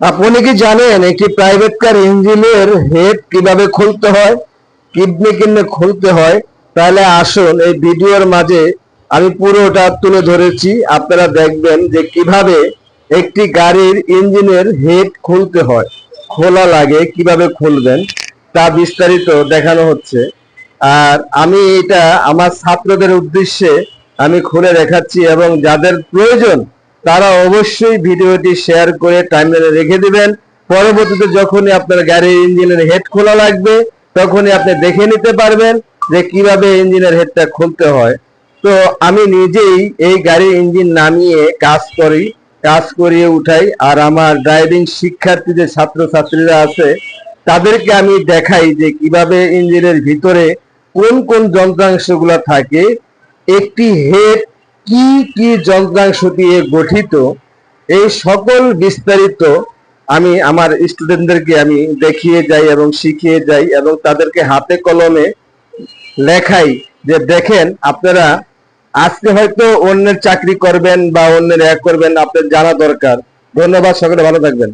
আপনি কি জানেন একটি প্রাইভেট কার ইঞ্জিনের হেড কিভাবে খুলতে হয়, কিভাবে খুলতে হয়? তাহলে আসুন এই ভিডিওর মাঝে আমি পুরোটা তুলে ধরেছি, আপনারা দেখবেন যে কিভাবে একটি গাড়ির ইঞ্জিনের হেড খুলতে হয়, খোলা লাগে, কিভাবে খুলবেন তা বিস্তারিত দেখানো হচ্ছে। আর আমি এটা আমার ছাত্রদের উদ্দেশ্যে আমি খুলে দেখাচ্ছি, এবং যাদের প্রয়োজন তারা অবশ্যই ভিডিওটি শেয়ার করে টাইমলাইনে রেখে দিবেন। পরবর্তীতে যখনই আপনার গাড়ির ইঞ্জিনের হেড খোলা লাগবে তখনই আপনি দেখে নিতে পারবেন যে কিভাবে ইঞ্জিনের হেডটা খুলতে হয়। তো আমি নিজেই এই গাড়ির ইঞ্জিন নামিয়ে কাজ করিয়ে উঠাই, আর আমার ড্রাইভিং শিক্ষার্থী যে ছাত্রছাত্রীরা আছে তাদেরকে আমি দেখাই যে কিভাবে ইঞ্জিনের ভিতরে কোন কোন যন্ত্রাংশগুলো থাকে, একটি হেড কি কি যন্ত্রাংশ দিয়ে গঠিত, এই সকল বিস্তারিত আমি আমার স্টুডেন্টদেরকে আমি দেখিয়ে যাই এবং শিখিয়ে যাই, এবং তাদেরকে হাতে কলমে লেখাই যে দেখেন আপনারা আজকে হয়তো অন্যের চাকরি করবেন বা অন্যের করবেন, আপনার জানা দরকার। ধন্যবাদ, সকলে ভালো থাকবেন।